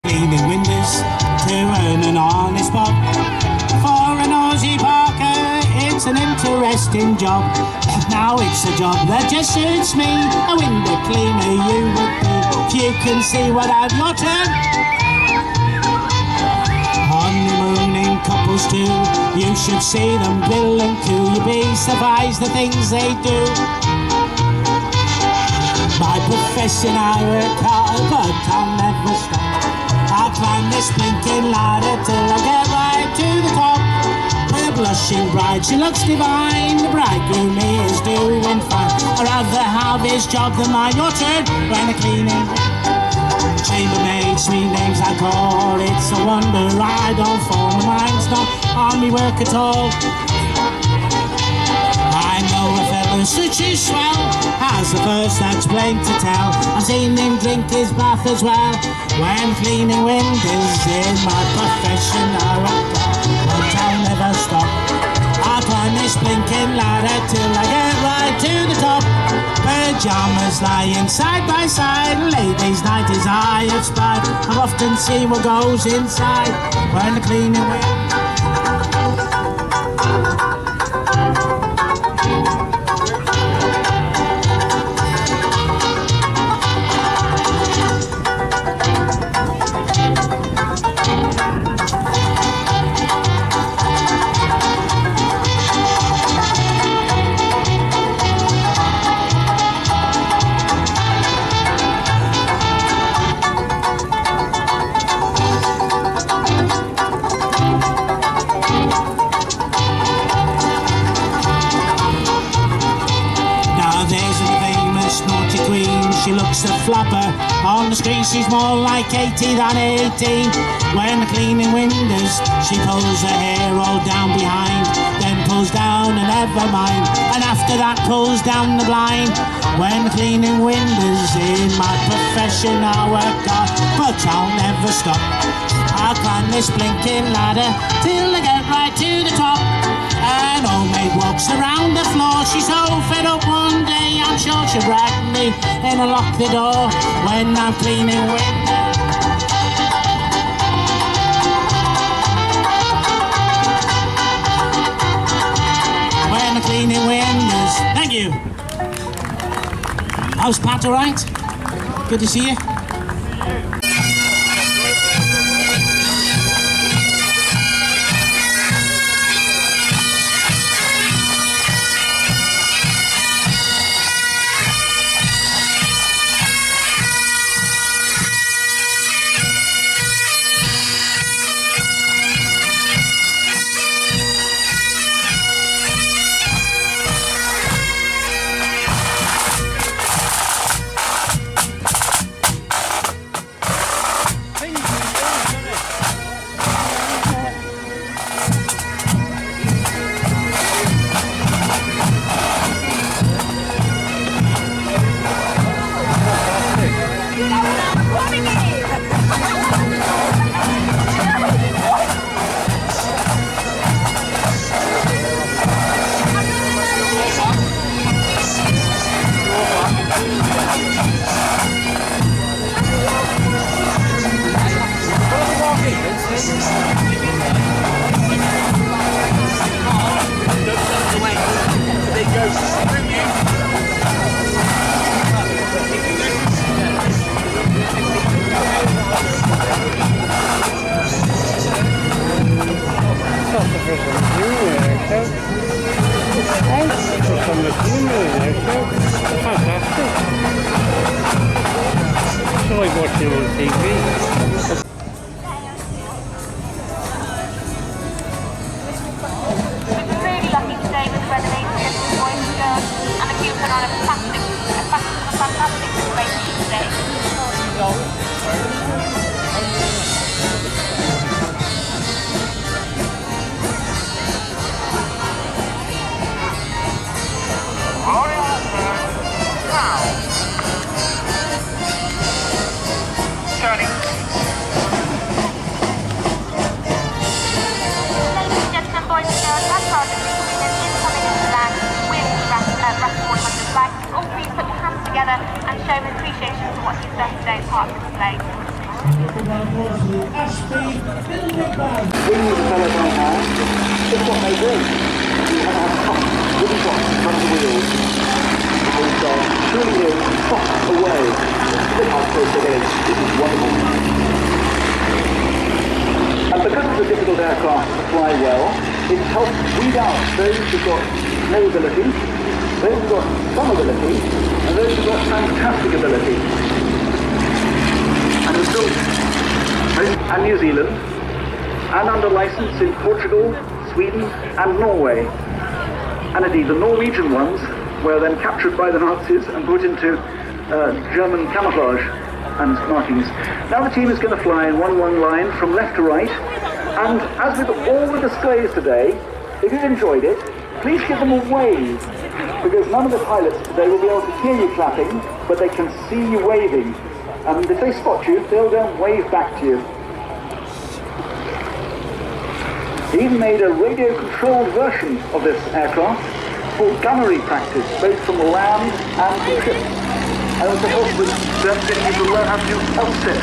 Cleaning windows to earn an honest bob. For an Aussie Parker, it's an interesting job. Now it's a job that just suits me. A window cleaner you would be if you can see what I've your turn. Honeymooning couples too, you should see them bill and coo. You'd be surprised the things they do. My profession I work hard, but I'll never stop. I'll climb this blinking ladder till I get right to the top. The blushing bride, she looks divine. The bridegroom is doing fine. I'd rather have his job than mine. Your turn when the cleaning. Chambermaid, sweet names I call. It's a wonder I don't fall. My mind's not on me work at all. I know a fellow such is swell, has the first that's plain to tell. I've seen him drink his bath as well. When cleaning windows in my profession I rock on, but I'll never stop. I'll climb this blinking ladder till I get right to the top. Pyjamas lying side by side, ladies' night as I have spied. I've often seen what goes inside when the cleaning windows. She looks a flapper on the screen, she's more like 80 than 18. When the cleaning windows, she pulls her hair all down behind, then pulls down and never mind, and after that pulls down the blind. When the cleaning windows in my profession I work hard, but I'll never stop. I'll climb this blinking ladder till I get right to the top. An old maid walks around the floor, she's so fed up one day, I'm sure she'll drag me in and lock the door when I'm cleaning windows. When I'm cleaning windows. Thank you. How's Pat, all right? Good to see you. Fantastic. It's like watching on TV. And the kids put on a fantastic celebration today. Turning. Ladies and gentlemen, boys and girls, that's our incoming into land with RAF Cosford flag. All please put your hands together and show appreciation for what you've done today as part of the display. Wings fellow by hand, just what they do. You have a top wooden box in front of the wheels. And shooting you top away. Look how close it is. This is wonderful. And because it's a difficult aircraft to fly well, it helps weed out those who've got no ability, those who've got some ability, and those who've got fantastic ability. And it's built and New Zealand, and under license in Portugal, Sweden and Norway. And indeed the Norwegian ones were then captured by the Nazis and put into German camouflage and markings. Now the team is going to fly in one line from left to right, and as with all the displays today, if you've enjoyed it, please give them a wave, because none of the pilots today will be able to hear you clapping, but they can see you waving. And if they spot you, they'll then wave back to you. He even made a radio-controlled version of this aircraft for gunnery practice, both from land and from ships. And also helps with them getting you to learn how to do offset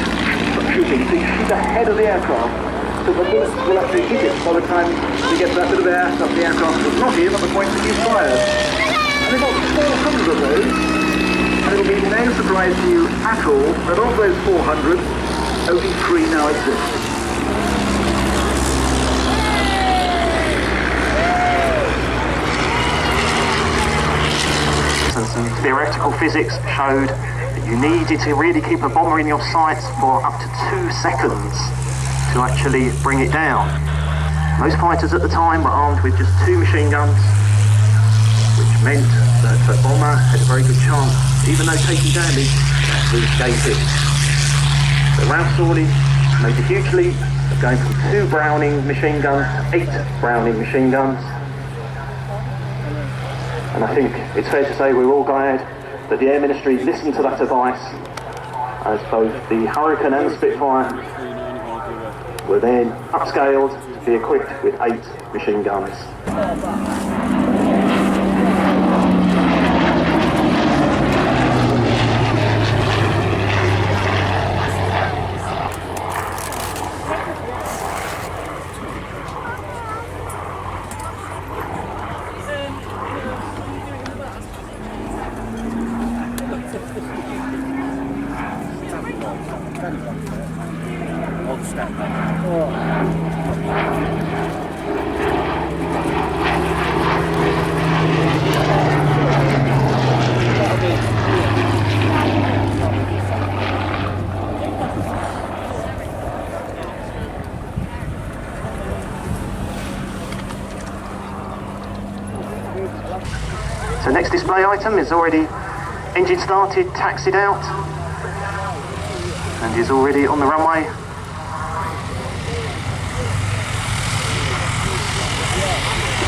shooting, so you shoot ahead of the aircraft, so the bullets will actually hit it by the time you get that bit of air that the aircraft was not in at the point that you fired. And they've got 400 of those, and it'll be no surprise to you at all that of those 400, only 3 now exist. And some theoretical physics showed that you needed to really keep a bomber in your sights for up to 2 seconds to actually bring it down. Most fighters at the time were armed with just 2 machine guns, which meant that the bomber had a very good chance, even though taking damage, to escape it. So RAF Cosford made a huge leap of going from 2 Browning machine guns to 8 Browning machine guns. And I think it's fair to say we're all glad that the Air Ministry listened to that advice, as both the Hurricane and the Spitfire were then upscaled to be equipped with 8 machine guns. So next display item is already engine started, taxied out, and is already on the runway.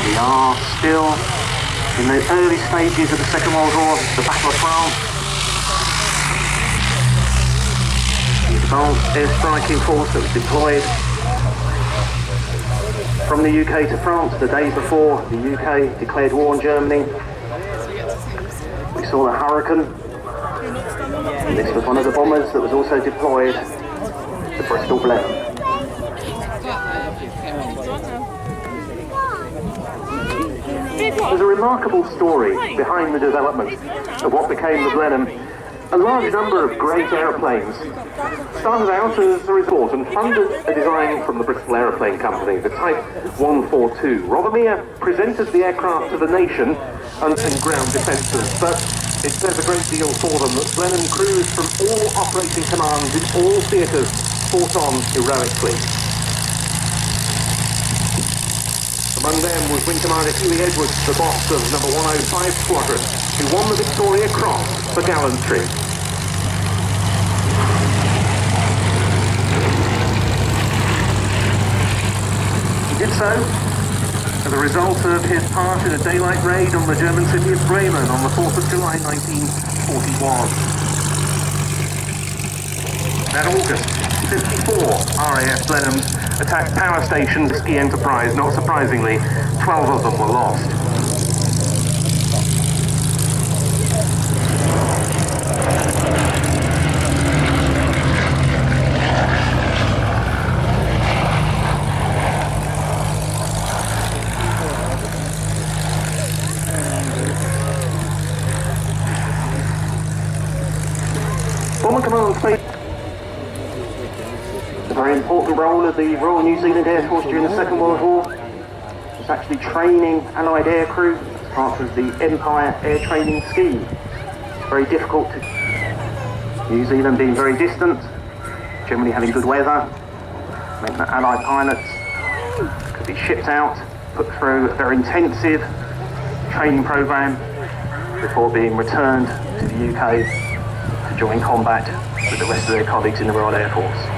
We are still in the early stages of the Second World War, the Battle of France. The advanced air striking force that was deployed from the UK to France the day before the UK declared war on Germany. We saw the Hurricane, and this was one of the bombers that was also deployed, the Bristol Blenheim. There's a remarkable story behind the development of what became the Blenheim. A large number of great aeroplanes started out as a result and funded a design from the Bristol Aeroplane Company, the Type 142. Rothermere presented the aircraft to the nation and ground defences, but it says a great deal for them that Blenheim crews from all operating commands in all theatres fought on heroically. Among them was Wing Commander Huey Edwards, the boss of No. 105 Squadron, who won the Victoria Cross for gallantry. He did so as a result of his part in a daylight raid on the German city of Bremen on the 4th of July 1941. That August, 54 RAF Blenheims attacked power stations at Ski Enterprise. Not surprisingly, 12 of them were lost. Bomber Command played a very important role of the Royal New Zealand Air Force during the Second World War. It was actually training Allied aircrew as part of the Empire Air Training Scheme. It's very difficult to... New Zealand being very distant, generally having good weather, meant that Allied pilots could be shipped out, put through a very intensive training programme before being returned to the UK to join combat with the rest of their colleagues in the Royal Air Force.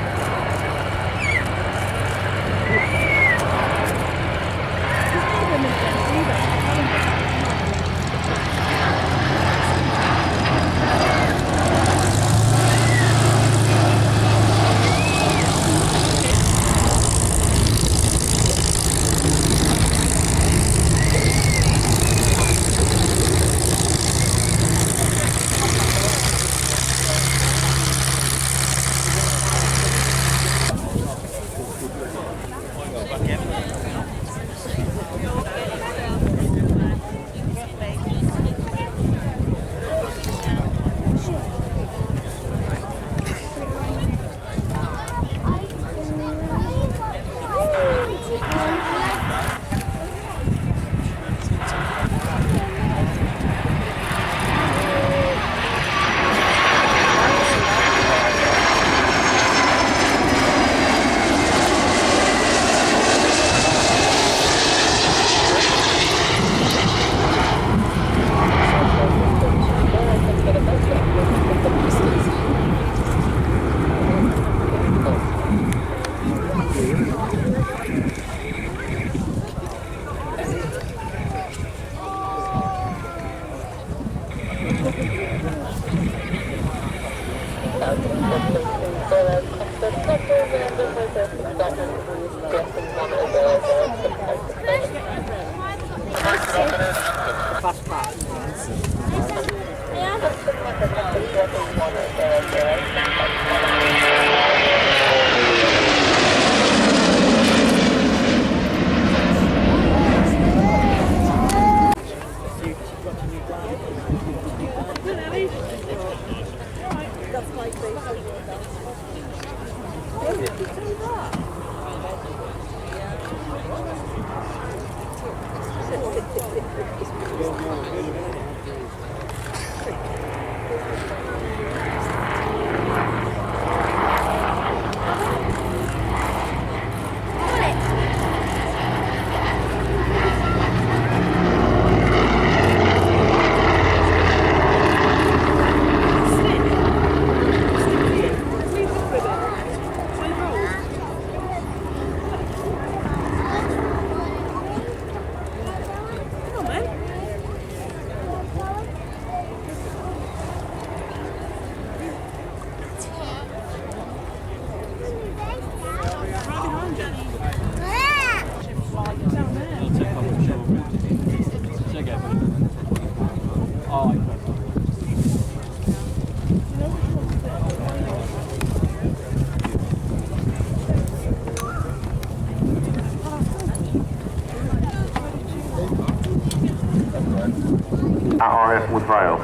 RAF Woodvale.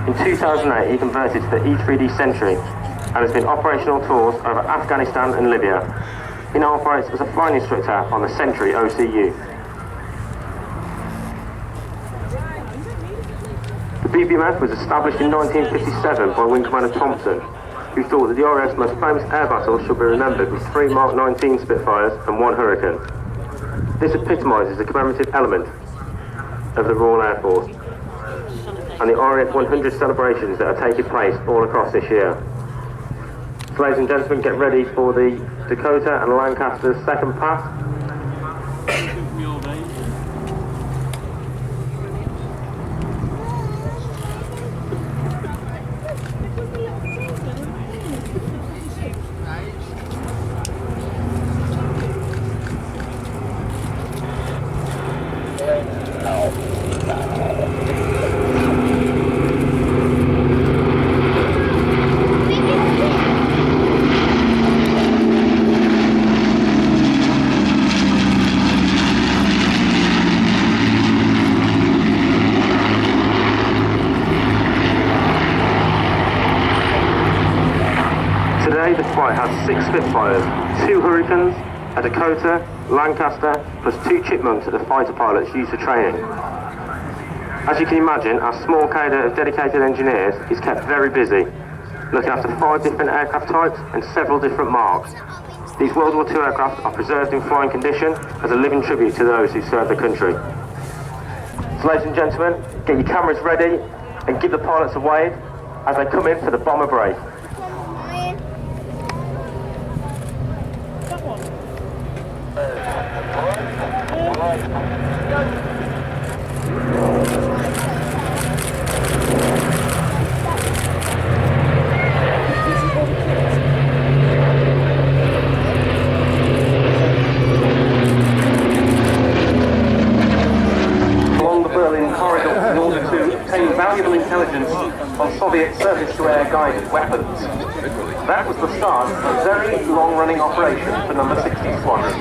In 2008 he converted to the E3D Sentry and has been operational tours over Afghanistan and Libya. He now operates as a flying instructor on the Sentry OCU. The BBMF was established in 1957 by Wing Commander Thompson, who thought that the RAF's most famous air battles should be remembered with 3 Mark 19 Spitfires and 1 Hurricane. This epitomises the commemorative element of the Royal Air Force and the RAF 100 celebrations that are taking place all across this year. So ladies and gentlemen, get ready for the Dakota and Lancaster's second pass. Today the flight has 6 Spitfires, 2 Hurricanes, a Dakota, Lancaster, plus 2 Chipmunks that the fighter pilots use for training. As you can imagine, our small cadre of dedicated engineers is kept very busy, looking after 5 different aircraft types and several different marks. These World War II aircraft are preserved in flying condition as a living tribute to those who served the country. So ladies and gentlemen, get your cameras ready and give the pilots a wave as they come in for the bomber break. Along the Berlin corridor in order to obtain valuable intelligence on Soviet surface-to-air guided weapons. That was the start of a very long-running operation for number 60 Squadron.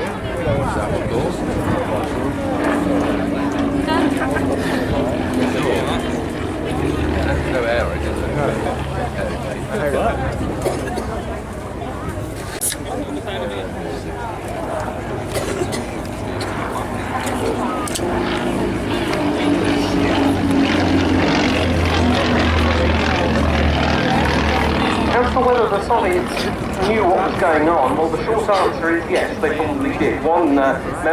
As for whether the Soviets knew what was going on, well, the short answer is yes, they probably did. One member